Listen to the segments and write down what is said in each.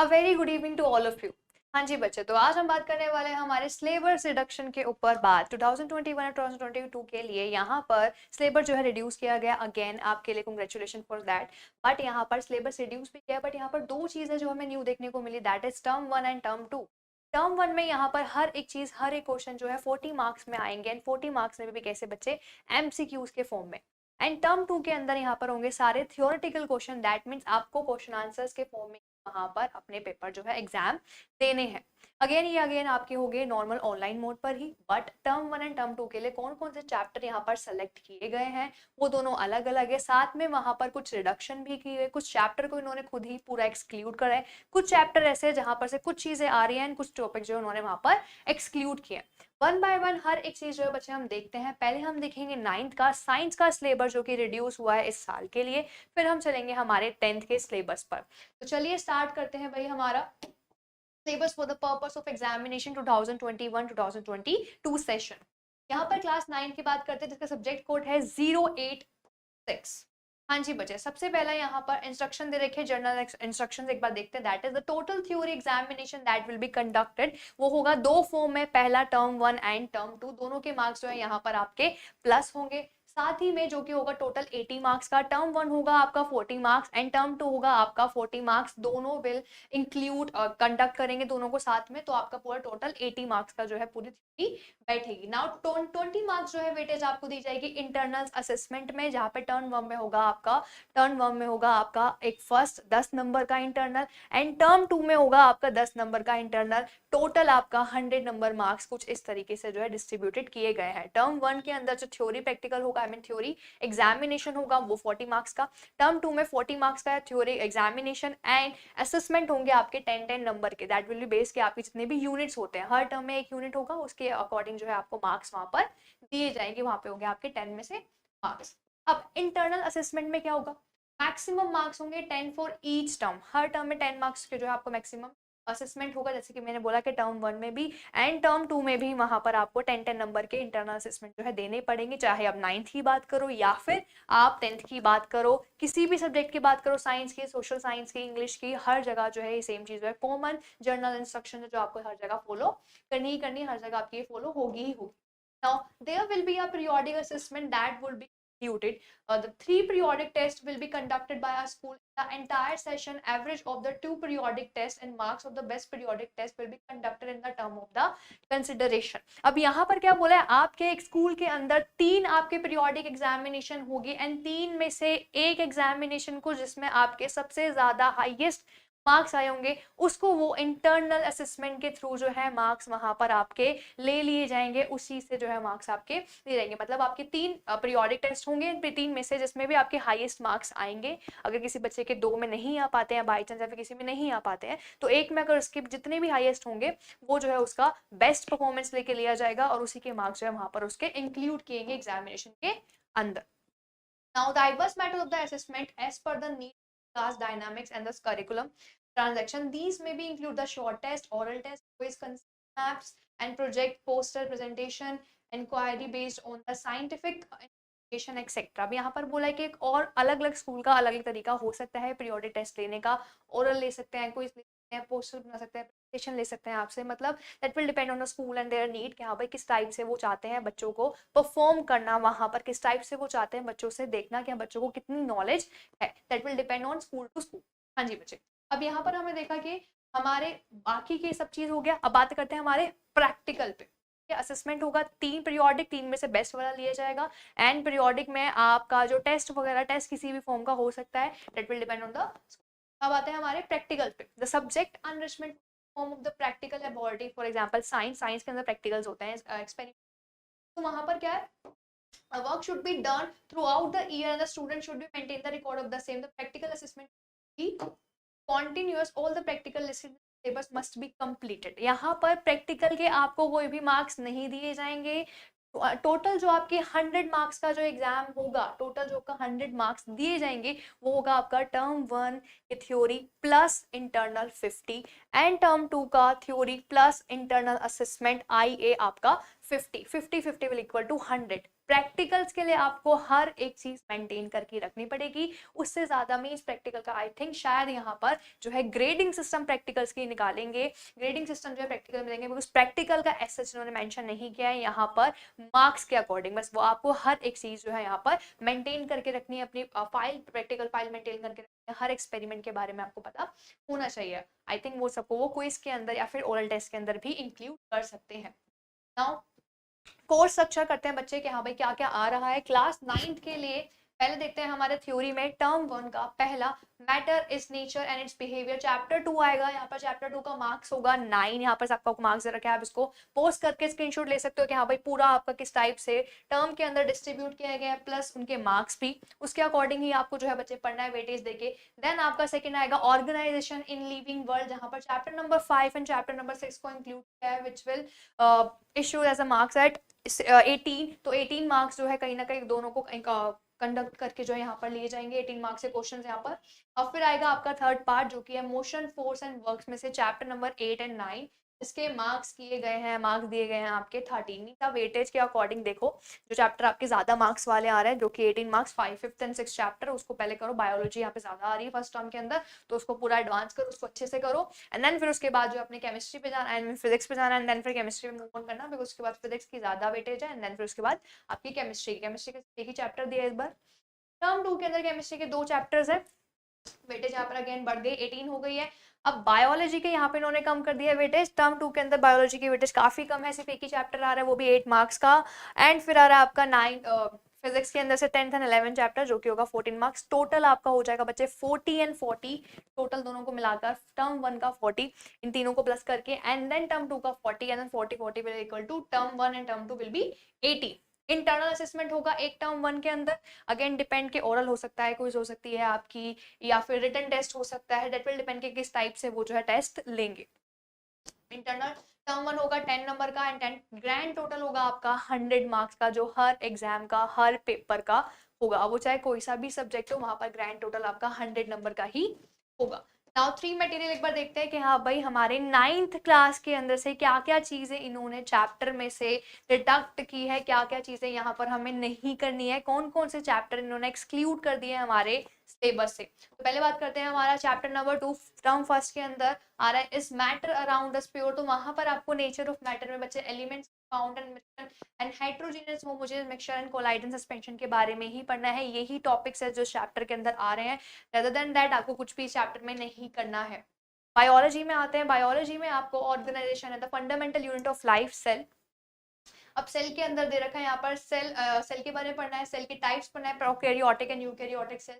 A very good evening to all of you. हाँ जी बच्चे, तो आज हम बात करने वाले हैं हमारे सिलेबस रिडक्शन के ऊपर। बात 2021 और 2022 के लिए यहाँ पर सिलेबस जो है रिड्यूस किया गया। अगेन आपके लिए कंग्रेचुलेशन फॉर दैट। बट यहाँ पर सिलेबस रिड्यूस भी किया, बट यहाँ पर दो चीज़ें जो हमें न्यू देखने को मिली, that is term 1 and term 2। Term 1 में यहाँ पर हर एक चीज़, हर एक क्वेश्चन जो है 40 मार्क्स में आएंगे, एंड 40 मार्क्स में भी कैसे बच्चे, एमसीक्यूज के फॉर्म में। एंड टर्म 2 के अंदर यहाँ पर होंगे सारे थियोरेटिकल क्वेश्चन, दैट मीन्स आपको क्वेश्चन आंसर्स के फॉर्म में वहां पर अपने पेपर जो है एग्जाम देने हैं। अगेन आपके हो गए नॉर्मल ऑनलाइन मोड पर ही। बट टर्म 1 एंड टर्म 2 के लिए कौन कौन से चैप्टर यहाँ पर सेलेक्ट किए गए हैं, वो दोनों अलग अलग है। साथ में वहां पर कुछ रिडक्शन भी की है, कुछ चैप्टर को इन्होंने खुद ही पूरा एक्सक्लूड करा है, कुछ चैप्टर ऐसे हैं जहां पर से कुछ चीजें आ रही हैं, कुछ टॉपिक जो उन्होंने वहां पर एक्सक्लूड किए। वन बाय वन हर एक चीज जो है बच्चे हम देखते हैं। पहले हम देखेंगे 9th का साइंस का सिलेबस जो कि रिड्यूस हुआ है इस साल के लिए, फिर हम चलेंगे हमारे 10th के सिलेबस पर। तो चलिए स्टार्ट करते हैं भाई हमारा syllabus for the purpose of examination 2021-2022 session. यहाँ पर क्लास 9 की बात करते हैं जिसका सब्जेक्ट कोड है 086। हाँ जी बच्चे, सबसे पहला यहाँ पर इंस्ट्रक्शन दे रखे, जर्नल इंस्ट्रक्शंस एक बार देखते हैं। That is the total theory examination that will be conducted. वो होगा दो फॉर्म में, पहला टर्म 1 एंड टर्म 2, दोनों के मार्क्स जो है यहाँ पर आपके प्लस होंगे। साथ ही में जो कि होगा टोटल 80 मार्क्स का, टर्म 1 होगा आपका 40 मार्क्स एंड टर्म 2 होगा आपका 40 मार्क्स। दोनों विल इंक्लूड कंडक्ट करेंगे दोनों को साथ में, तो आपका पूरा टोटल 80 मार्क्स का जो है पूरी थ्योरी बैठेगी। नाउ 20 मार्क्स जो है वेटेज आपको दी जाएगी इंटरनल असेसमेंट में, जहाँ पे टर्म 1 में होगा आपका एक फर्स्ट 10 नंबर का इंटरनल, एंड टर्म 2 में होगा आपका 10 नंबर का इंटरनल। टोटल आपका 100 नंबर मार्क्स कुछ इस तरीके से जो है डिस्ट्रीब्यूटेड किए गए हैं। टर्म 1 के अंदर जो थ्योरी प्रैक्टिकल होगा, आई मीन थ्योरी एग्जामिनेशन होगा, वो 40 मार्क्स का। टर्म 2 में 40 मार्क्स का थ्योरी एग्जामिनेशन, एंड असेसमेंट होंगे आपके 10-10 नंबर के। दैट विल बी बेस्ड के आपके जितने भी यूनिट्स होते हैं, हर टर्म में एक यूनिट होगा, उसके अकॉर्डिंग जो है आपको मार्क्स वहां पर दिए जाएंगे। वहां पे होंगे आपके 10 में से मार्क्स। अब इंटरनल असेसमेंट में क्या होगा, मैक्सिमम मार्क्स होंगे 10 for each term. Her term में 10 मार्क्स के जो है आपको मैक्सिमम असेसमेंट होगा, जैसे कि मैंने बोला कि टर्म 1 में भी एंड टर्म 2 में भी वहां पर आपको 10-10 नंबर के इंटरनल असेसमेंट जो है देने पड़ेंगे। चाहे आप 9th की बात करो या फिर आप 10th की बात करो, किसी भी सब्जेक्ट की बात करो, साइंस की, सोशल साइंस की, इंग्लिश की, हर जगह जो है ये सेम चीज है। कॉमन जर्नल इंस्ट्रक्शन जो आपको हर जगह फॉलो करनी ही करनी, हर जगह आपकी फॉलो होगी ही होगी। Now, there will be a periodic assessment that will be executed. The 3 periodic tests will be conducted by our school. The entire session, average of the 2 periodic tests and marks of the best periodic test will be conducted in the term of the consideration. अब यहाँ पर क्या बोला है, आपके एक school के अंदर 3 आपके पीरियोडिक एग्जामिनेशन होगी, एंड 3 में से एक एग्जामिनेशन को जिसमें आपके सबसे ज्यादा हाईएस्ट मार्क्स आए होंगे, उसको वो इंटरनल असेसमेंट के थ्रू जो है मार्क्स वहां पर आपके ले लिए जाएंगे। उसी से जो है मार्क्स आपके दिए जाएंगे। मतलब आपके 3 पीरियोडिक टेस्ट होंगे, 3 में से जिसमें भी आपके हाईएस्ट मार्क्स आएंगे। अगर किसी बच्चे के 2 में नहीं आ पाते हैं बाई चांस, या फिर किसी में नहीं आ पाते हैं, तो एक में अगर उसके जितने भी हाईएस्ट होंगे, वो जो है उसका बेस्ट परफॉर्मेंस लेके लिया जाएगा, और उसी के मार्क्स जो है वहां पर उसके इंक्लूड किएंगे एग्जामिनेशन के अंदर। Now, the diverse method of the assessment as per the need, class dynamics, and the curriculum transaction. These may be include the short test, oral test, quiz, concept maps, and project, poster, presentation, inquiry based on the scientific information, etcetera. अब यहाँ पर बोला है कि एक और अलग अलग स्कूल का अलग अलग तरीका हो सकता है पीरियोडिक टेस्ट लेने का। ओरल ले सकते हैं, क्विज ले सकते हैं, पोस्टर बना सकते हैं, प्रेजेंटेशन ले सकते हैं आपसे। मतलब that will depend on the school and their need, कि हाँ भाई किस टाइप से वो चाहते हैं बच्चों को परफॉर्म करना, वहां पर किस टाइप से वो चाहते हैं बच्चों से देखना कि बच्चों को कितनी नॉलेज है। That will depend on school to school. हाँ जी बच्चे, अब यहाँ पर हमें देखा कि हमारे बाकी के सब चीज हो गया। अब बात करते हैं हमारे प्रैक्टिकल पे। असेसमेंट होगा 3 पीरियोडिक, 3 में से बेस्ट वाला लिया जाएगा। एंड पीरियोडिक में आपका जो टेस्ट वगैरह, टेस्ट किसी भी फॉर्म का हो सकता है, that will depend on the. अब आते हैं हमारे प्रैक्टिकल पे। The subject enrichment form of the practical laboratory, for example science के अंदर प्रैक्टिकल्स होते हैं, एक्सपेरिमेंट। तो वहां पर क्या है, a work should be done throughout the year and the student should be maintain the record of the same. The practical assessment be continuous, all the practical listed syllabus must be completed. यहाँ पर practical के आपको कोई भी marks नहीं दिए जाएंगे। Total जो आपके 100 मार्क्स का जो एग्जाम होगा, टोटल जो आपका 100 मार्क्स दिए जाएंगे, वो होगा आपका टर्म 1 के theory plus internal 50, and term 2 का theory plus internal assessment IA आपका 50 विल इक्वल टू 100। प्रैक्टिकल्स के लिए आपको हर एक चीज मेंटेन करके रखनी पड़ेगी, उससे ज्यादा मीन्स प्रैक्टिकल का आई थिंक शायद यहाँ पर जो है ग्रेडिंग सिस्टम प्रैक्टिकल्स की निकालेंगे, ग्रेडिंग सिस्टम जो है प्रैक्टिकल मिलेंगे, बिकॉज प्रैक्टिकल का एज सच इन्होंने मेंशन नहीं किया है यहाँ पर मार्क्स के अकॉर्डिंग, बस वो आपको हर एक चीज जो है यहाँ पर मेंटेन करके रखनी है, अपनी फाइल प्रैक्टिकल फाइल मेंटेन करके रखनी है, हर एक्सपेरिमेंट के बारे में आपको पता होना चाहिए। आई थिंक वो सबको वो क्विज के अंदर या फिर ओरल टेस्ट के अंदर भी इंक्लूड कर सकते हैं। नाउ कोर्स स्ट्रक्चर करते हैं बच्चे कि हाँ भाई क्या क्या आ रहा है क्लास 9th के लिए। पहले देखते हैं हमारे थ्योरी में टर्म 1 का पहला matter is nature and it's behaviour, chapter 2 आएगा। यहाँ पर चैप्टर 2 का मार्क्स होगा 9, यहाँ पर आपका मार्क्स दे रखा है, आप इसको पोस्ट करके स्क्रीनशॉट ले सकते हो कि हाँ भाई पूरा आपका किस टाइप से टर्म के अंदर डिस्ट्रीब्यूट किया गया है, प्लस उनके मार्क्स भी, उसके अकॉर्डिंग ही आपको जो है बच्चे पढ़ना है वेटेज देके। देन आपका सेकंड आएगा ऑर्गेनाइजेशन इन लिविंग वर्ल्ड, जहाँ पर chapter number 5 and chapter number 6 को इंक्लूड किया है, which will issue as a marks at 18। तो 18 मार्क्स जो है कहीं ना कहीं दोनों को कंडक्ट करके जो है यहाँ पर लिए जाएंगे 18 मार्क्स के क्वेश्चंस यहाँ पर। अब फिर आएगा आपका थर्ड पार्ट जो कि है मोशन फोर्स एंड वर्क्स में से चैप्टर नंबर 8 एंड 9, इसके मार्क्स किए गए हैं, मार्क्स दिए गए हैं आपके 13 का वेटेज के अकॉर्डिंग। देखो जो चैप्टर आपके ज्यादा मार्क्स वाले आ रहे हैं जो कि 18 marks 5, 5th and 6th chapter, उसको पहले करो। बायोलॉजी यहाँ पे ज्यादा आ रही है फर्स्ट टर्म के अंदर, तो उसको पूरा एडवांस करो, उसको अच्छे से करो। एंड देन फिर उसके बाद जो अपने केमिस्ट्री पे जाना एंड फिजिक्स पे जाना, एंड देन फिर केमिस्ट्री में मूव ऑन करना, बिकॉज उसके बाद फिजिक्स की ज्यादा वेटेज है। एंड देन फिर उसके बाद आपकी केमिस्ट्री के एक ही चैप्टर दिया है इस बार। टर्म 2 के अंदर केमिस्ट्री के 2 चैप्टर्स है, वेटेज यहाँ पर अगेन बढ़ गई, 18 हो गई है। अब बायोलॉजी के यहाँ पे इन्होंने कम कर दिया वेटेज, टर्म 2 के अंदर बायोलॉजी की वेटेज काफी कम है, सिर्फ एक ही चैप्टर आ रहा है वो भी 8 मार्क्स का। एंड फिर आ रहा है आपका 9 फिजिक्स के अंदर से 10th एंड 11th चैप्टर जो कि होगा 14 मार्क्स। टोटल आपका हो जाएगा बच्चे 40 एंड 40, टोटल दोनों को मिलाकर टर्म 1 का 40, इन तीनों को प्लस करके, एंड देन टर्म 2 का 40, and then 40 will equal to term 1 and term 2 will be 80। Internal assessment होगा एक टर्म 1 के अंदर, अगेन डिपेंड के ओरल हो सकता है, क्विज हो सकती है आपकी, या फिर रिटन टेस्ट हो सकता है, डेट विल डिपेंड के किस टाइप से वो जो है टेस्ट लेंगे। इंटरनल टर्म 1 होगा 10 नंबर का, एंड 10 ग्रैंड टोटल होगा आपका 100 मार्क्स का, जो हर एग्जाम का हर पेपर का होगा, वो चाहे कोई सा भी सब्जेक्ट हो, वहां पर ग्रैंड टोटल आपका 100 नंबर का ही होगा। नाउ 3 मटेरियल एक बार देखते हैं कि हाँ भाई हमारे 9th क्लास के अंदर से क्या क्या चीजें इन्होंने चैप्टर में से डिडक्ट की है, क्या क्या चीजें यहाँ पर हमें नहीं करनी है, कौन कौन से चैप्टर इन्होंने एक्सक्लूड कर दिए हैं हमारे सिलेबस से। तो पहले बात करते हैं हमारा चैप्टर नंबर 2 टर्म फर्स्ट के अंदर आ रहा है इस मैटर अराउंड अस प्योर, तो वहां पर आपको नेचर ऑफ मैटर में बच्चे elements found and heterogeneous homogeneous mixture and colloid and suspension के बारे में ही पढ़ना है, यही टॉपिक्स है जो चैप्टर के अंदर आ रहे हैं, रेदर देन दैट आपको कुछ भी चैप्टर में नहीं करना है। बायोलॉजी में आते हैं, बायोलॉजी में आपको ऑर्गेनाइजेशन है the fundamental unit of life cell. अब सेल के अंदर दे रखा है यहाँ पर सेल के बारे में पढ़ना है, सेल के टाइप्स पढ़ना है, prokaryotic and eukaryotic cell,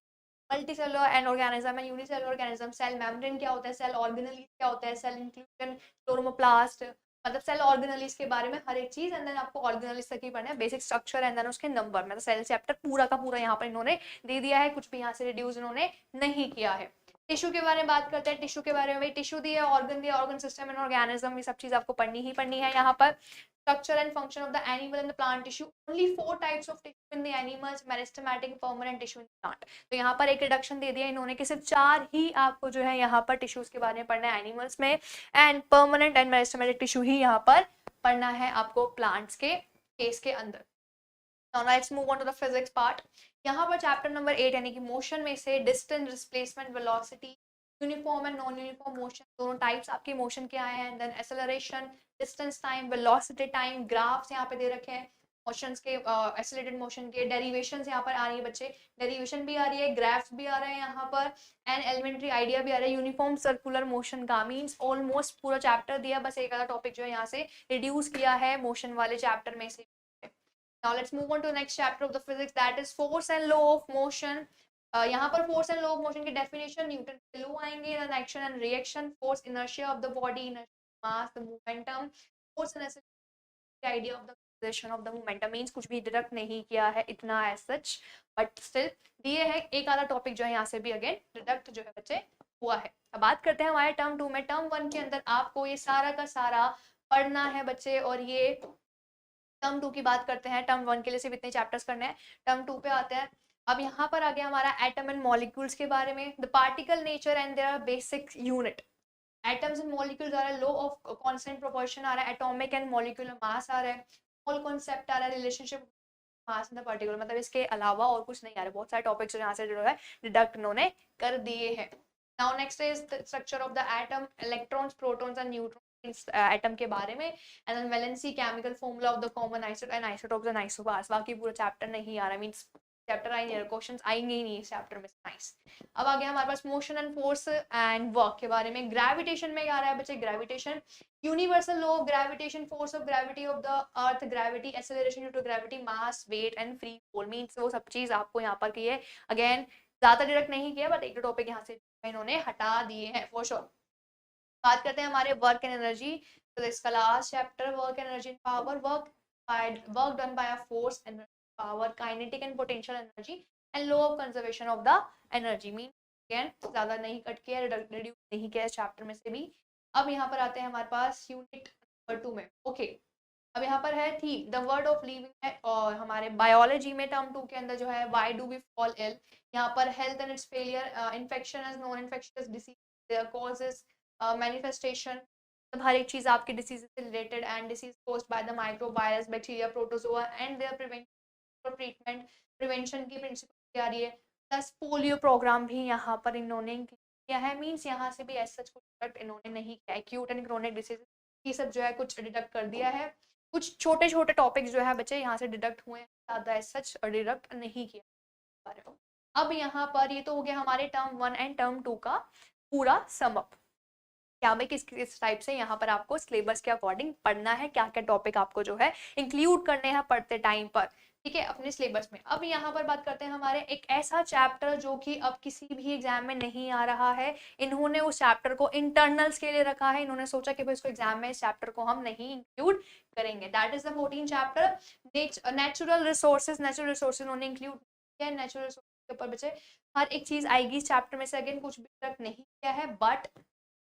multicellular and organism and unicellular organism, cell membrane क्या होता है, सेल ऑर्गेनेल क्या होता है, सेल इंक्लूजन, क्लोरोप्लास्ट, मतलब सेल ऑर्गेनेलिस के बारे में हर एक चीज, एंड देन आपको ऑर्गेनेलिस तक ही पढ़ना है, बेसिक स्ट्रक्चर एंड देन उसके नंबर, मतलब सेल चैप्टर पूरा का पूरा यहाँ पर इन्होंने दे दिया है, कुछ भी यहाँ से रिड्यूस इन्होंने नहीं किया है। टिश्यू के बारे में बात करते हैं, टिश्यू के बारे में टिश्यू दिया, ऑर्गन सिस्टम एंड ऑर्गेनिज्म, ये सब चीज आपको पढ़नी ही पढ़नी है यहाँ पर। Structure and function of the animal and the plant tissue. Only 4 types of tissue in the animals: meristematic, permanent tissue in the plant. तो यहाँ पर एक रिडक्शन दे दिया इन्होंने कि सिर्फ 4 ही आपको जो है यहाँ पर टिश्यूज के बारे में पढ़ना है एनिमल्स में, and permanent and meristematic tissue ही यहाँ पर पढ़ना है आपको प्लांट्स के केस के अंदर। Now let's move on to the physics part. यहाँ पर चैप्टर नंबर 8 यानी कि मोशन में से distance, displacement, velocity, uniform and non uniform motion, दोनों टाइप्स आपके मोशन के आए हैं, then acceleration, distance time, velocity time, graphs यहाँ पे दे रखे हैं मोशंस के, एक्सेलरेटेड मोशन के डेरिवेशंस यहाँ पर आ रही है बच्चे, डेरिवेशन भी आ रही है, ग्राफ्स भी आ रहे हैं यहाँ पर, एंड एलिमेंट्री आइडिया भी आ रहा है। यूनिफॉर्म सर्कुलर मोशन का मीन्स ऑलमोस्ट पूरा चैप्टर दिया, बस एक आधा टॉपिक जो है यहाँ से रिड्यूस किया है मोशन वाले चैप्टर में से। Now let's move on to the next chapter of the physics, that is force and law of motion. यहाँ पर force and law of motion की definition न्यूटन के लॉ आएंगे, then action and reaction, force, inertia of the body, inertia, mass, the momentum, force and the idea of the position of the momentum, means कुछ भी deduct नहीं किया है इतना as such, but still दिए है एक आधा टॉपिक जो है यहाँ से भी अगेन डिडक्ट जो है बच्चे हुआ है। अब बात करते हैं हमारे टर्म 2 में। टर्म 1 के अंदर आपको ये सारा का सारा पढ़ना है बच्चे, और ये टर्म 2 की बात करते हैं, टर्म 1 के लिए सिर्फ इतने चैप्टर्स करने हैं, टर्म 2 पे आते हैं। अब यहाँ पर आ गया हमारा एटम एंड मॉलिक्यूल्स के बारे में, the particle nature and their basic unit, atoms and molecules आ रहा है, लॉ ऑफ कांस्टेंट प्रोपोर्शन आ रहा है, एटॉमिक एंड मॉलिक्यूलर मास आ रहा है, होल कॉन्सेप्ट आ रहा है relationship mass in the particular, मतलब इसके अलावा और कुछ नहीं आ रहा है। बहुत सारे टॉपिक्स यहाँ से जो है डिडक्ट इन्होंने कर दिए हैं। Now next is the structure of the atom, electrons, protons and neutrons atom के बारे में, and then valency, chemical formula of the common isotope and isotopes and isobars. बाकी पूरा चैप्टर नहीं आ रहा, मींस चैप्टर आई नहीं, क्वेश्चंस आएंगे ही नहीं इस चैप्टर में। नाइस। अब आ गया हमारे पास motion and force and work के बारे में। ग्रेविटेशन में क्या आ रहा है बच्चे, gravitation, universal law of gravitation, force of gravity of the earth, gravity, acceleration due to gravity, mass, weight and free fall, means वो सब चीज आपको यहाँ पर की है। अगेन ज्यादा डिडक्ट नहीं किया, बट एक दो टॉपिक यहाँ से इन्होंने हटा दिए हैं फॉर श्योर। बात करते हैं हमारे वर्क एंड एनर्जी, तो इसका last chapter work and energy power, work done by a force, energy, power, kinetic and potential energy and law of conservation of the energy. Mean again ज्यादा नहीं cut किया, reduce नहीं किया इस chapter में से भी। अब यहाँ पर आते हैं हमारे पास यूनिट नंबर 2 में। ओके अब यहाँ पर है theme, the word of living है, और हमारे बायोलॉजी में टर्म 2 के अंदर जो है why do we fall ill, यहाँ पर health and its failure, infection as non infectious disease, their causes, manifestation, हर एक चीज आपके डिसीज से related, and disease caused by the microvirus, bacteria, protozoa and their prevention और ट्रीटमेंट, प्रिवेंशन की principle आ रही है। प्लस पोलियो प्रोग्राम भी यहाँ पर इन्होंने किया है, मीन्स यहाँ से भी ऐसा कुछ इन्होंने नहीं किया, एक्यूट एंड क्रोनिक डिसीज ये सब जो है कुछ डिडक्ट कर दिया है। कुछ छोटे छोटे टॉपिक्स जो है बच्चे यहाँ से डिडक्ट हुए हैं, ज्यादा सच डिडक्ट नहीं किया। अब यहाँ पर ये तो हो गया हमारे टर्म 1 एंड टर्म 2 का पूरा सम अप, क्या भाई किस टाइप से यहाँ पर आपको सिलेबस के अकॉर्डिंग पढ़ना है, क्या क्या टॉपिक आपको जो है इंक्लूड करने हैं पढ़ते टाइम पर, ठीक है, अपने सिलेबस में। अब यहाँ पर बात करते हैं हमारे एक ऐसा चैप्टर जो कि अब किसी भी एग्जाम में नहीं आ रहा है, इन्होंने उस चैप्टर को इंटरनल्स के लिए रखा है, इन्होंने सोचा कि भाई इसको एग्जाम में इस चैप्टर को हम नहीं इंक्लूड करेंगे, that is the 14 chapter natural resources. Natural resources उन्होंने इंक्लूड किया है, नेचुरल रिसोर्सेज के ऊपर बच्चे हर एक चीज आएगी इस चैप्टर में से, अगेन कुछ भी तक नहीं किया है, बट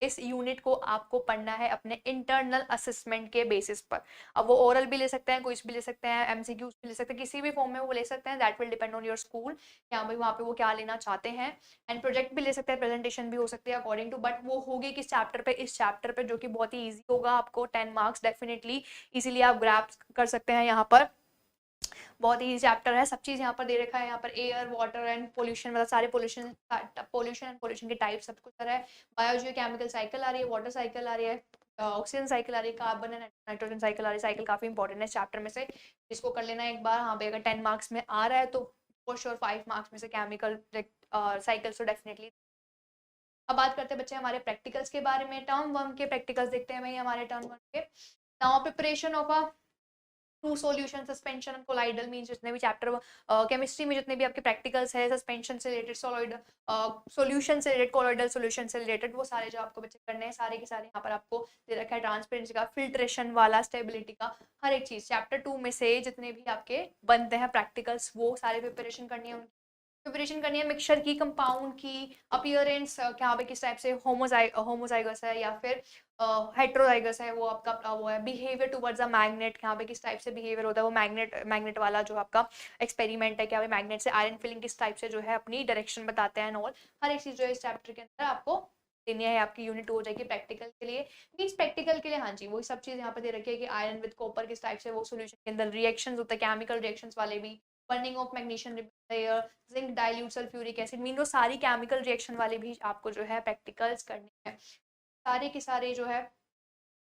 इस यूनिट को आपको पढ़ना है अपने इंटरनल असेसमेंट के बेसिस पर। अब वो ओरल भी ले सकते हैं, कुछ भी ले सकते हैं, एमसीक्यूज भी ले सकते हैं, किसी भी फॉर्म में वो ले सकते हैं, that will depend on your school, क्या भाई वहाँ पे वो क्या लेना चाहते हैं। एंड प्रोजेक्ट भी ले सकते हैं, प्रेजेंटेशन भी हो सकती है अकॉर्डिंग टू, बट वो होगी किस चैप्टर पे, इस चैप्टर पे, जो कि बहुत ही ईजी होगा, आपको 10 मार्क्स डेफिनेटली इजीली आप ग्रैप्स कर सकते हैं। यहाँ पर बहुत ही चैप्टर है, सब चीज यहाँ पर दे रखा है, यहाँ पर एयर, वाटर एंड पोल्यूशन, मतलब सारे पोल्यूशन एंड पोल्यूशन के टाइप सब कुछ है। बायोजियो केमिकल साइकिल आ रही है, वाटर साइकिल आ रही है, ऑक्सीजन साइकिल आ रही है, कार्बन एंड नाइट्रोजन साइकिल आ रही है। साइकिल काफी इंपॉर्टेंट है इस चैप्टर में से, जिसको कर लेना एक बार। हाँ भाई अगर 10 मार्क्स में आ रहा है तो फॉर श्योर 5 मार्क्स में से केमिकल साइकिल तो डेफिनेटली। अब बात करते हैं बच्चे हमारे प्रैक्टिकल्स के बारे में। टर्म 1 के प्रैक्टिकल्स देखते हैं भाई हमारे टर्म 1 के। Now preparation of a true solution, suspension and colloidal, means जितने भी चैप्टर केमिस्ट्री में जितने भी आपके प्रैक्टिकल्स है, सस्पेंशन से रिलेटेड, सॉलिड सॉल्यूशन से रिलेटेड, कोलाइडल सॉल्यूशन से रिलेटेड, वो सारे जो आपको बच्चे करने हैं, सारे के सारे यहाँ पर आपको दे रखा है। ट्रांसपेरेंसी का, फिल्ट्रेशन वाला, स्टेबिलिटी का, हर एक चीज चैप्टर 2 में से जितने भी आपके बनते हैं प्रैक्टिकल्स, वो सारे प्रिपरेशन करनी है, प्रिपरेशन करनी है। मिक्सचर की, कंपाउंड की, अपीयरेंस क्या पे किस टाइप से होमोजाइगस है या फिर हेट्रोजाइगस है, वो आपका वो है। बिहेवियर टुवर्ड्स अ मैग्नेट, यहाँ पे किस टाइप से बिहेवियर होता है, वो मैग्नेट वाला जो आपका एक्सपेरिमेंट है, क्या भाई मैग्नेट से आयरन फिलिंग किस टाइप से जो है अपनी डायरेक्शन बताते हैं, और हर एक चीज जो है इस चैप्टर के अंदर आपको देनी है। आपकी यूनिट हो जाएगी प्रैक्टिकल के लिए, मीन्स प्रैक्टिकल के लिए हाँ जी वही सब चीज यहाँ पे दे रखी है कि आयरन विद कॉपर किस टाइप से वो सोल्यूशन के अंदर रिएक्शंस होता है, केमिकल रिएक्शंस वाले भी, burning of magnesium layer, zinc dilute sulphuric acid, mean वो सारी केमिकल रिएक्शन वाले भी आपको जो है प्रैक्टिकल्स करने हैं। सारे के सारे जो है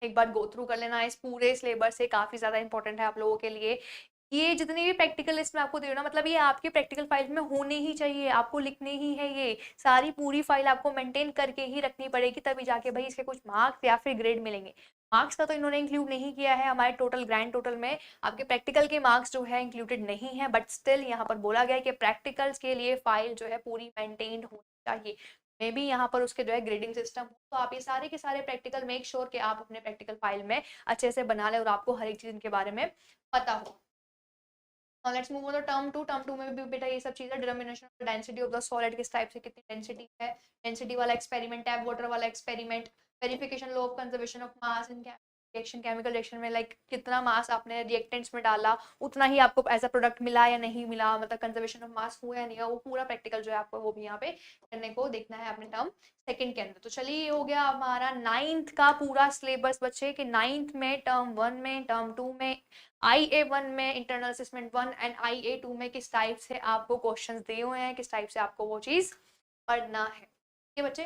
एक बार गो थ्रू कर लेना है, इस पूरे सिलेबस से काफी ज्यादा इंपॉर्टेंट है आप लोगों के लिए। ये जितने भी प्रैक्टिकल लिस्ट में आपको दे रहा हूँ, मतलब ये आपके प्रैक्टिकल फाइल में होने ही चाहिए, आपको लिखने ही है, ये सारी पूरी फाइल आपको मेंटेन करके ही रखनी पड़ेगी, तभी जाके भाई इसके कुछ मार्क्स या फिर ग्रेड मिलेंगे। मार्क्स का तो इन्होंने इंक्लूड नहीं किया है हमारे टोटल ग्रैंड टोटल में, आपके प्रैक्टिकल के मार्क्स जो है इंक्लूडेड नहीं है, बट स्टिल यहाँ पर बोला गया है कि प्रैक्टिकल्स के लिए फाइल जो है पूरी मेंटेन्ड होनी चाहिए। मे भी यहाँ पर उसके जो है ग्रेडिंग सिस्टम हो, तो आप ये सारे के सारे प्रैक्टिकल मेक श्योर कि आप अपने प्रैक्टिकल फाइल में अच्छे से बना लें और आपको हर एक चीज इनके बारे में पता हो। Let's move on term 2। Term 2 में भी बेटा ये सब चीजें, determination of density of the solid, किस टाइप से कितनी डेंसिटी है, डेंसिटी वाला एक्सपेरिमेंट, टैप वाटर वाला experiment, verification law of conservation of mass in reaction, chemical reaction में लाइक कितना मास आपने रिएक्टेंट्स में डाला उतना ही आपको एज अ प्रोडक्ट मिला या नहीं मिला, मतलब कंजर्वेशन ऑफ मास हुआ या नहीं हुआ, वो पूरा प्रैक्टिकल जो है आपको वो भी यहाँ पे करने को देखना है अपने टर्म सेकंड के अंदर। तो चलिए ये हो गया हमारा 9th का पूरा सिलेबस बच्चे, कि 9th में टर्म 1 में टर्म 2 में IA1 में इंटरनल असेसमेंट 1 एंड IA2 में किस टाइप से आपको क्वेश्चंस दिए हुए हैं, किस टाइप से आपको वो चीज पढ़ना है। ठीक है बच्चे,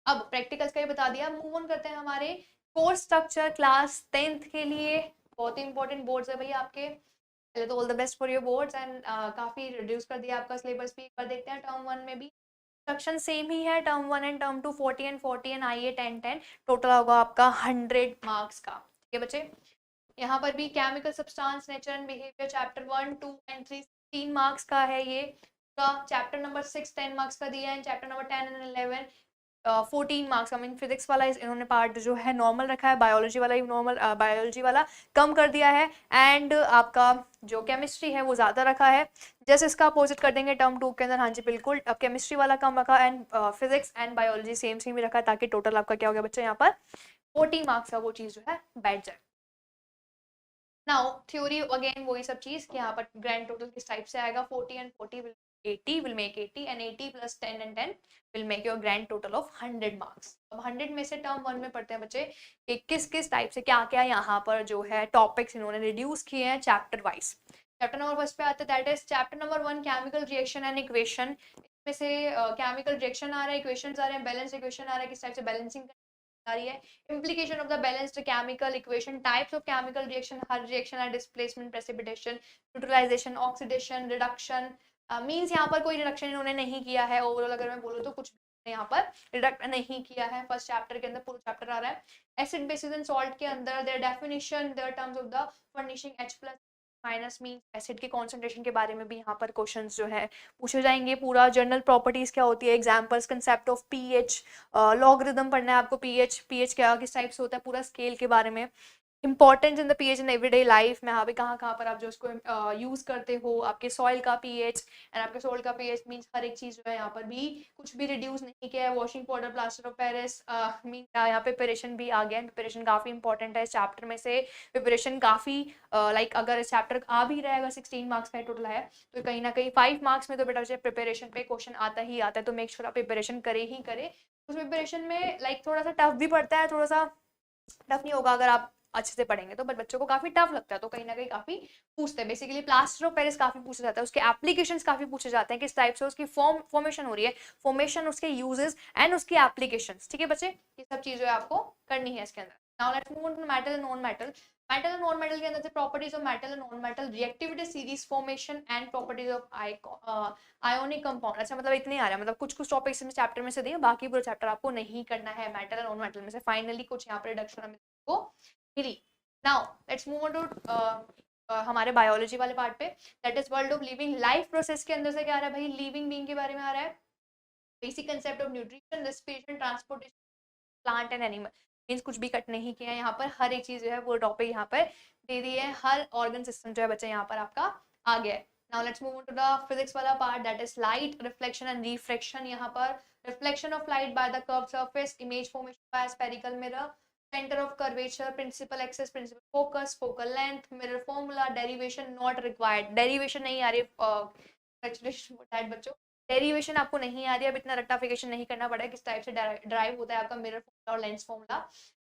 अब प्रैक्टिकल्स का ही बता दिया, मूव ऑन करते हैं हमारे कोर्स स्ट्रक्चर क्लास 10th के लिए। बहुत ही इंपॉर्टेंट बोर्ड्स है भैया आपके, पहले तो all the best for your boards and काफी रिड्यूस कर दिया आपका सिलेबस भी। कर देखते हैं टर्म 1 में भी इंस्ट्रक्शन सेम ही है, term 1 and term 2 40 and 40 and IA 10 total होगा आपका 100 मार्क्स का। ठीक है बच्चे, यहाँ पर भी chemical substance nature and behaviour chapter 1 2 and 3 3 marks का है ये का। चैप्टर नंबर 6 10 मार्क्स का दिया है, चैप्टर नंबर 10 एंड 11 14 मार्क्स का। मीन फिजिक्स वाला इन्होंने पार्ट जो है नॉर्मल रखा है, बायोलॉजी वाला ही नॉर्मल, बायोलॉजी वाला कम कर दिया है, एंड आपका जो केमिस्ट्री है वो ज़्यादा रखा है। जैसे इसका अपोजिट कर देंगे टर्म 2 के अंदर, हाँ जी बिल्कुल, अब केमिस्ट्री वाला कम रखा and physics and biology same same ही रखा है, ताकि टोटल आपका क्या हो गया बच्चे यहाँ पर 40 मार्क्स का वो चीज़ जो है बैठ जाए। नाउ थ्योरी अगेन वही सब चीज कि यहाँ पर ग्रैंड टोटल किस टाइप से आएगा, 40 and 40 will 80 will make 80 and 80 plus 10 and 10 will make your grand total of 100 marks। अब 100 में से टर्म 1 में पढ़ते हैं बच्चे कि किस किस टाइप से क्या क्या यहाँ पर जो है टॉपिक्स इन्होंने रिड्यूस किए हैं chapter wise. Chapter number first पे आते हैं, that is chapter number 1 chemical reaction and equation. इसमें से केमिकल रिएक्शन आ रहा है, इक्वेशन आ रहे हैं, बैलेंस इक्वेशन आ रहा है, किस टाइप से बैलेंसिंग आ रही है, implication of the balanced chemical equation, types of chemical reaction, her reaction है, displacement, precipitation, neutralization, oxidation, reduction, means यहाँ पर कोई रिडक्शन इन्होंने नहीं किया है ओवरऑल, अगर मैं बोलूँ तो कुछ यहाँ पर रिडक्ट नहीं किया है। फर्स्ट चैप्टर के अंदर पूरा चैप्टर आ रहा है। एसिड बेसिस एंड सॉल्ट के अंदर their definition, their terms of the furnishing H+ minus mean acid के कॉन्सेंट्रेशन के बारे में भी यहाँ पर क्वेश्चंस जो है पूछे जाएंगे। पूरा जनरल प्रॉपर्टीज क्या होती है, examples, concept of pH, logarithm पढ़ना है आपको, पीएच क्या किस टाइप से होता है, पूरा स्केल के बारे में, importance in the pH in everyday life में, हाँ भाई कहाँ पर आप जो उसको यूज करते हो, आपके सॉइल का पीएच एंड आपके सॉइल का पीएच मींस हर एक चीज जो है यहाँ पर भी कुछ भी रिड्यूस नहीं किया है। Washing powder, plaster of Paris, mean यहाँ पे प्रिपरेशन भी आ गया है। प्रिपरेशन काफी इंपॉर्टेंट है इस चैप्टर में से, प्रिपरेशन काफी लाइक अगर इस चैप्टर आ भी रहेगा 16 मार्क्स का टोटल है तो कहीं ना कहीं 5 मार्क्स में तो बेटा प्रिपरेशन पे क्वेश्चन आता ही आता है, तो मेक श्योर आप प्रिपरेशन करे ही करे। उस प्रिपरेशन में लाइक थोड़ा सा टफ भी पड़ता है, थोड़ा सा टफ नहीं होगा अगर आप अच्छे से पढ़ेंगे तो, बट बच्चों को काफी टफ लगता है तो कहीं ना कहीं काफी पूछते हैं। बेसिकली प्लास्टर ऑफ पेरिस काफी पूछा जाता है, उसके एप्लीकेशंस काफी पूछे जाते हैं, किस टाइप से उसकी फॉर्मेशन हो रही है, फॉर्मेशन, उसके यूजेस एंड उसकी एप्लीकेशंस। ठीक है बच्चे, ये सब चीजें आपको करनी है इसके अंदर। Now let's move on to metal and non metal. Metal and non metal के अंदर से properties of metal and non metal, reactivity, series formation and properties of ionic compound. अच्छा मतलब इतने आ रहा है, मतलब कुछ कुछ टॉपिक्स में चैप्टर में से दिए, बाकी पूरा चैप्टर आपको नहीं करना है मेटल एंड नॉन मेटल में से। फाइनली कुछ यहाँ पर रिडक्शन को मिली। Now let's move on to हमारे बायोलॉजी वाले पार्ट पे, that is world of living. Life process के अंदर से क्या आ रहा है भाई, लिविंग बीइंग के बारे में आ रहा है। Basic concept of nutrition, respiration, transportation, plant and animal. Means कुछ भी कट नहीं किया है यहाँ पर, हर एक चीज जो है वो टॉपिक यहाँ पर दे दी है, हर ऑर्गन सिस्टम जो है बच्चे यहाँ पर आपका आ गया है। Now let's move on to the physics वाला part, that is light, reflection and refraction. यहाँ पर reflection of light by the curve surface, image formation by spherical mirror, center of curvature, principal axis, principal focus, focal length, mirror formula, derivation not required। derivation नहीं आ रही बच्चों, derivation आपको नहीं आ रही है, अब इतना रट्टाफिकेशन नहीं करना पड़ेगा किस टाइप से ड्राइव होता है आपका मिरर फॉर्मूला और lens formula.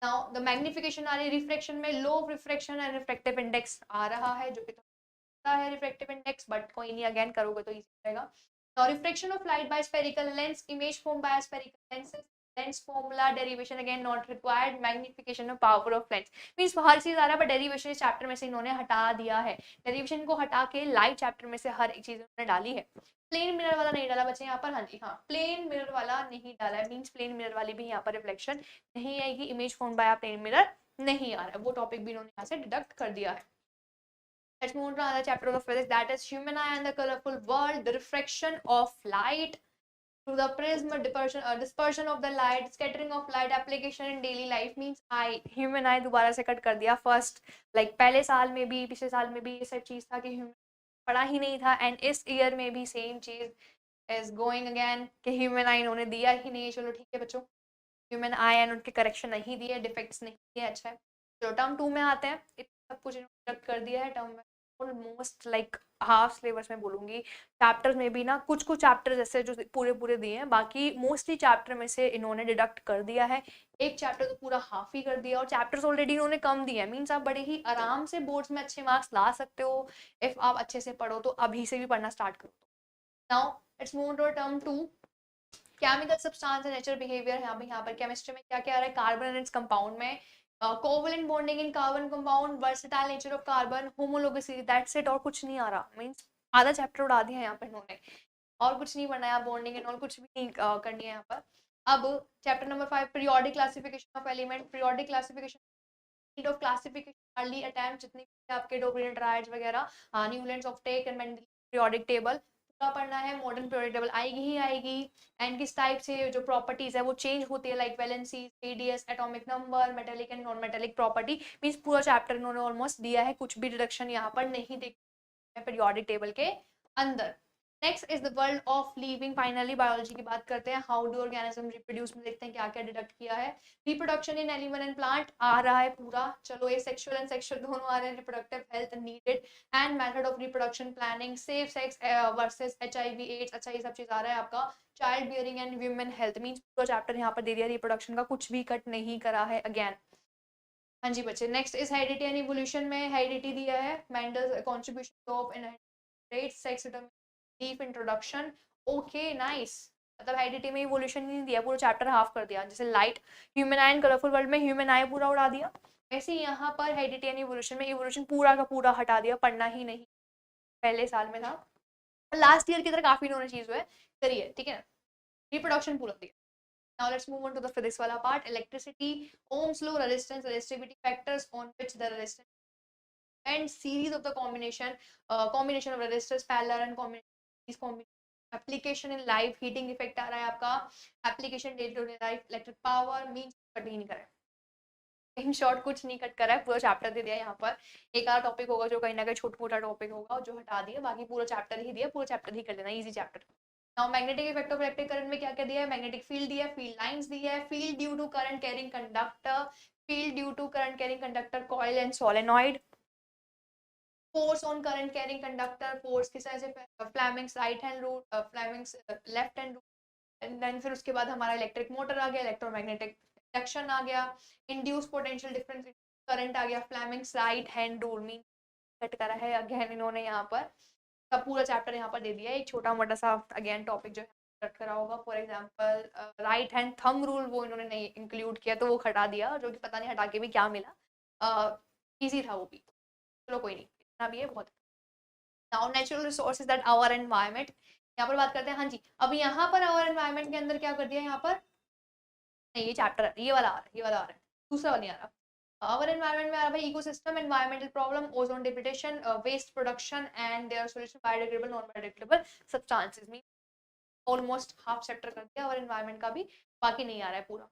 Now the magnification आ रही है रिफ्रैक्शन में, law refraction and refractive index आ रहा है, जो कि थोड़ा है रिफ्रैक्टिव इंडेक्स, बट कोई नहीं, अगेन करोगे तो इजी रहेगा। Now refraction of light by spherical lens, image form by spherical lenses, lens formula, derivation again not required, magnification of power of lens. Means हर चीज आ रहा है, बट डेरिवेशन इस चैप्टर में से इन्होंने हटा दिया है। डेरिवेशन को हटा के लाइट चैप्टर में से हर एक चीज उन्होंने डाली है। प्लेन मिरर वाला नहीं डाला बच्चे यहाँ पर, हाँ जी हाँ, प्लेन मिरर वाला नहीं डाला है, मींस प्लेन मिरर वाली भी यहाँ पर रिफ्लेक्शन नहीं आएगी, image form by plane mirror नहीं आ रहा है, वो टॉपिक भी इन्होंने यहाँ से डिडक्ट कर दिया है। Let's move on to another chapter of physics, that is human eye and the colorful world, the refraction of light through the prism, dispersion of the light, scattering of light, application in daily life। means eye, human eye दोबारा से cut कर दिया। First like पहले साल में भी, पिछले साल में भी ये सब चीज था कि ह्यूमन पढ़ा ही नहीं था, एंड इस ईयर में भी सेम चीज इज गोइंग अगेन कि ह्यूमन आई इन्होंने दिया ही नहीं। चलो ठीक है बच्चों, ह्यूमन आई एंड उनके करेक्शन नहीं दिए, डिफेक्ट्स नहीं दिए, अच्छा है। चलो टर्म 2 में आते हैं, इतना सब कुछ इन्होंने कर दिया है टर्म में ऑलमोस्ट लाइक हाफ सिलेबस में बोलूंगी। चैप्टर्स में भी ना कुछ कुछ चैप्टर्स ऐसे जो पूरे पूरे दिए हैं, बाकी मोस्टली चैप्टर में से इन्होंने डिडक्ट कर दिया है। एक चैप्टर तो पूरा हाफ ही कर दिया, और चैप्टर्स ऑलरेडी इन्होंने कम दिए हैं। मीन्स आप बड़े ही आराम से बोर्ड्स में अच्छे मार्क्स ला सकते हो इफ आप अच्छे से पढ़ो तो, अभी से भी पढ़ना स्टार्ट करो। Now let's move to term 2, chemical substance and natural behaviour. यहाँ पर केमिस्ट्री में क्या क्या आ रहा है, कार्बन एंड इट्स कंपाउंड में, covalent bonding in carbon compound, versatile nature of carbon, homologacity, that's it. और कुछ नहीं आ रहा। मींस आधा चैप्टर उड़ा दिया है यहाँ पे इन्होंने, और कुछ नहीं पढ़ना है, बॉन्डिंग एंड ऑल कुछ भी नहीं करनी है यहाँ पर। अब chapter number 5, periodic classification of element, periodic classification of classification early attempt, जितने भी आपके डोबरिन ट्रायड्स वगैरह, न्यूलैंड्स ऑफ टेक एंड मेंडल पीरियोडिक टेबल पूरा पढ़ना है। मॉडर्न पीरियोडिक टेबल आएगी ही आएगी, एंड किस टाइप से जो प्रॉपर्टीज है वो चेंज होती है, like valency, radius, atomic number, metallic and non metallic property. Means पूरा चैप्टर इन्होंने ऑलमोस्ट दिया है, कुछ भी डिडक्शन यहाँ पर नहीं देखते पीरियोडिक टेबल के अंदर। Next is the world of living. Finally biology की बात करते हैं, हाउ डू ऑर्गेनिज्म रिप्रोड्यूस में देखते हैं क्या क्या डिडक्ट किया है। Reproduction in animal and plant आ रहा है पूरा, चलो ये सेक्सुअल एंड सेक्सुअल दोनों आ रहे हैं, reproductive health needed and method of reproduction planning, safe sex versus HIV AIDS, अच्छा ये सब चीज आ रहा है आपका। Child bearing and human health, means पूरा चैप्टर यहाँ पर दे दिया, रिप्रोडक्शन का कुछ भी कट नहीं करा है अगेन। हाँ जी बच्चे, next is heredity and evolution में हेरिडिटी दिया है, Mendel's contribution of sex brief introduction. Okay nice, मतलब हेरिडिटी में इवोल्यूशन नहीं दिया, पूरा चैप्टर हाफ कर दिया। जैसे light human I and colourful world में ह्यूमन आई पूरा उड़ा दिया, वैसे यहाँ पर हेरिडिटी एंड इवोल्यूशन में इवोल्यूशन पूरा का पूरा हटा दिया, पढ़ना ही नहीं, पहले साल में था। लास्ट ईयर की तरह काफी इन्होंने चीज है करी है, ठीक है ना। रिप्रोडक्शन पूरा दिया। Now let's move on to the physics wala part. Electricity, Ohm's law, resistance, resistivity factors on which the resistance and series of the combination of resistors, parallel and combination, application in life, heating effect आ रहा है आपका, application day to day life, electric power, means cut ही नहीं करा है, in short कुछ नहीं cut करा है, पूरा चैप्टर दे दिया यहाँ पर। एक आधा टॉपिक होगा जो कहीं ना कहीं छोटा मोटा टॉपिक होगा जो हटा दिया, बाकी पूरा चैप्टर ही दिया, पूरा चैप्टर ही कर लेना, easy chapter. Now magnetic effect of electric current में क्या क्या दिया है, मैग्नेटिक फील्ड दिया है, फील्ड लाइंस दिया है, field due to current carrying conductor, field due to current carrying conductor coil and solenoid, force on current carrying conductor, force किस तरह से, Fleming's right hand rule, Fleming's left hand rule, and then फिर उसके बाद हमारा electric motor आ गया, electromagnetic induction आ गया, induce potential difference current आ गया, Fleming's right hand rule mean cut करा है अगेन इन्होंने यहाँ पर, सब पूरा चैप्टर यहाँ पर दे दिया है। एक छोटा मोटा सा अगेन टॉपिक जो है कट करा होगा, for example right hand thumb rule वो इन्होंने नहीं इंक्लूड किया, तो वो हटा दिया, जो कि पता नहीं हटा के भी क्या मिला, इजी था वो भी, चलो कोई नहीं, इतना भी है बहुत। Now natural resources that our environment, यहाँ पर बात करते हैं। हाँ जी, अभी यहाँ पर आवर एनवायरनमेंट के अंदर क्या कर दिया यहाँ पर, नहीं ये चैप्टर ये वाला आ रहा है, ये वाला आ रहा है, दूसरा वाला नहीं आ रहा। आवर एनवायरनमेंट में आ रहा है ecosystem, environmental problem, ozone depletion, waste production and their solution, biodegradable non biodegradable substances में ऑलमोस्ट हाफ चैप्टर कर दिया और एनवायरनमेंट का भी, बाकी नहीं आ रहा है पूरा,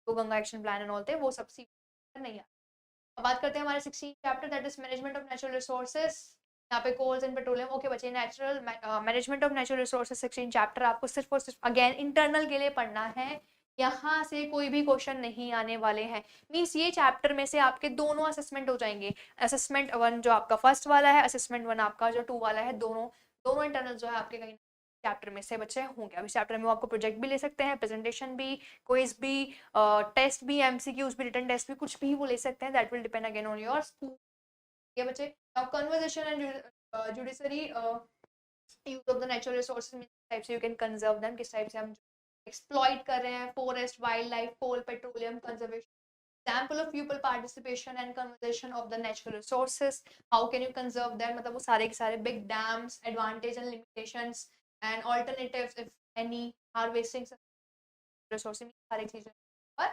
तो Ganga action plan and all थे वो सब सी नहीं आ रहा। अब बात करते हैं हमारे 16 chapter that is management of natural resources, यहाँ पे कोल्स एंड पेट्रोलियम। ओके बच्चे, natural management of natural resources 16 chapter आपको सिर्फ और सिर्फ अगेन इंटरनल के लिए पढ़ना है, यहाँ से कोई भी क्वेश्चन नहीं आने वाले हैं। मीन्स ये चैप्टर में से आपके दोनों असेसमेंट हो जाएंगे, असेसमेंट 1 जो आपका फर्स्ट वाला है, असेसमेंट 1 आपका जो 2 वाला है, दोनों दोनों इंटरनल जो है आपके कहीं चैप्टर में से बच्चे होंगे। अब इस चैप्टर में वो आपको प्रोजेक्ट भी ले सकते हैं, प्रेजेंटेशन भी, क्विज भी, टेस्ट भी, MCQs भी, रिटन टेस्ट भी, कुछ भी वो ले सकते हैं, that will depend again on your school. ठीक है बच्चे। Now conversation and judiciary use of the natural resources, type से यू कैन कंजर्व देम, किस टाइप से हम एक्सप्लॉइट कर रहे हैं, forest, wild life, coal, petroleum, conservation, example of pupil participation and conservation of the natural resources, how can you conserve them, मतलब वो सारे के सारे big dams, advantage and limitations and alternatives if any, harvesting resources, सारी चीजें पर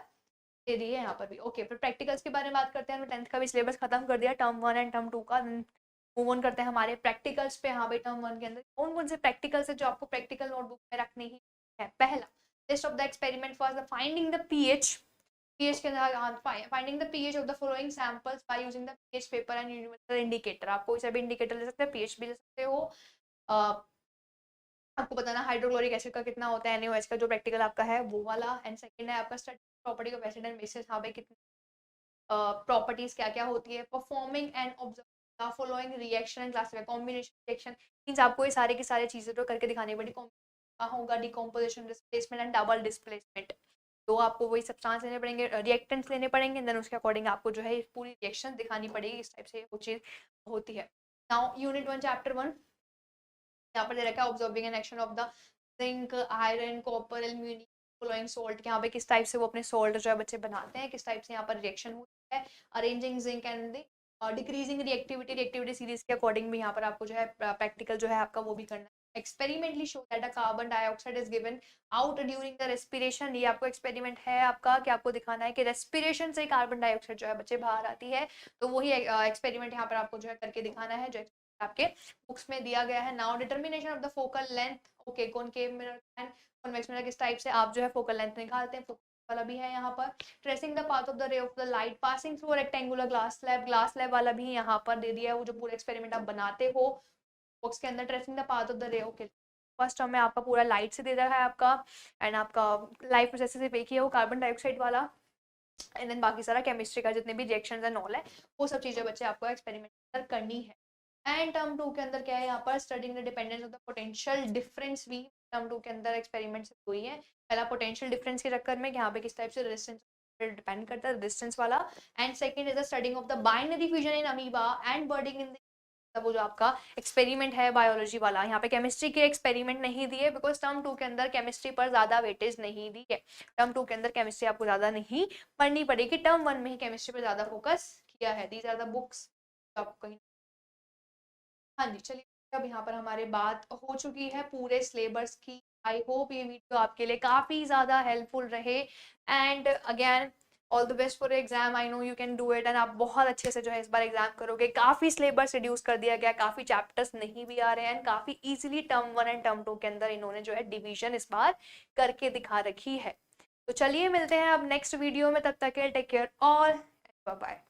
दे दी है यहाँ पर भी। ओके, फिर प्रैक्टिकल्स के बारे में बात करते हैं। 10th का भी सिलेबस खत्म कर दिया, टर्म 1 एंड टर्म 2 का, मूव ऑन करते हैं हमारे प्रैक्टिकल्स पे। हाँ भाई, टर्म 1 के अंदर कौन कौन से प्रैक्टिकल्स है जो आपको प्रैक्टिकल नोटबुक में रखनी ही है। पहला, list of the experiment for the finding the pH, pH के अंदर finding the pH of the following samples by using the pH paper and universal indicator. आप कोई सा भी इंडिकेटर ले सकते हैं, पीएच भी ले सकते हो। आपको बताना हाइड्रोक्लोरिक एसिड का कितना होता है, NaOH का, जो प्रैक्टिकल आपका है वो वाला। एंड सेकंड है आपका study property of acid and bases, हाँ भाई कितनी प्रॉपर्टीज क्या क्या होती है, performing and observe following reaction and classify combination reaction means आपको ये सारे की सारी चीजें तो करके दिखानी पड़ी। कहाँ होगा decomposition, displacement and double displacement. तो आपको वही सब्सटेंस लेने पड़ेंगे, रिएक्टेंट्स लेने पड़ेंगे, देन उसके अकॉर्डिंग आपको जो है पूरी रिएक्शन दिखानी पड़ेगी। इस टाइप से वो चीज होती है। नाउ यूनिट 1 चैप्टर 1 यहाँ पर दे रखा है observing an action of the zinc iron copper aluminium following salt. यहाँ पे किस टाइप से वो अपने सॉल्ट जो है बच्चे बनाते हैं, किस टाइप से यहाँ पर रिएक्शन होती है। Arranging zinc and decreasing reactivity series के अकॉर्डिंग भी यहाँ पर आपको जो है प्रैक्टिकल जो है आपका वो भी करना है। Experimentally show that a carbon dioxide is given out during the respiration. ये आपको एक्सपेरिमेंट है आपका कि आपको दिखाना है कि रेस्पिरेशन से कार्बन डाइऑक्साइड जो है बच्चे बाहर आती है। तो वही एक्सपेरिमेंट यहाँ पर आपको जो है करके दिखाना है जो आपके बुक्स में दिया गया है। Now determination of the focal length, okay concave mirror and convex mirror किस टाइप से आप जो है फोकल लेंथ निकालते हैं, वाला भी है यहाँ पर। Tracing the path of the ray of the light passing through rectangular glass slab वाला भी यहाँ पर दे दिया है, वो जो पूरा एक्सपेरिमेंट आप बनाते हो बॉक्स के अंदर। Tracing the path of the रे, ओके फर्स्ट टर्म में आपका पूरा लाइट से दे रहा है आपका, एंड आपका लाइफ प्रोसेस से एक ही है वो कार्बन डाइऑक्साइड वाला, एंड देन बाकी सारा केमिस्ट्री का जितने भी रिएक्शंस एंड ऑल है वो सब चीजें बच्चे आपको एक्सपेरिमेंट करनी है। एंड टर्म 2 के अंदर क्या है यहाँ पर studying the dependence of the potential difference भी टर्म 2 के अंदर एक्सपेरिमेंट हुई है। पहला पोटेंशियल डिफरेंस के चक्कर में यहाँ पे किस टाइप से रेजिस्टेंस डिपेंड करता है रेजिस्टेंस वाला, and second is the studying of the binary fusion in amoeba and budding in वो जो आपका एक्सपेरिमेंट है बायोलॉजी वाला। यहाँ पे केमिस्ट्री के एक्सपेरिमेंट नहीं दिए बिकॉज टर्म 2 के अंदर केमिस्ट्री पर ज्यादा वेटेज नहीं दी है। टर्म 2 के अंदर केमिस्ट्री आपको ज्यादा नहीं पढ़नी पड़ेगी, टर्म 1 में ही केमिस्ट्री पर ज्यादा फोकस किया है। दीज आर द बुक्स आपको कहीं। हाँ जी चलिए, अब यहाँ पर हमारे बात हो चुकी है पूरे सिलेबस की। आई होप ये वीडियो आपके लिए काफ़ी ज़्यादा हेल्पफुल रहे, and again all the best for exam. I know you can do it, and आप बहुत अच्छे से जो है इस बार एग्जाम करोगे। काफ़ी सिलेबस रिड्यूस कर दिया गया, काफ़ी चैप्टर्स नहीं भी आ रहे हैं, एंड काफ़ी इजीली टर्म 1 एंड टर्म 2 के अंदर इन्होंने जो है डिवीजन इस बार करके दिखा रखी है। तो चलिए मिलते हैं अब नेक्स्ट वीडियो में, तब तक के take care all, bye bye.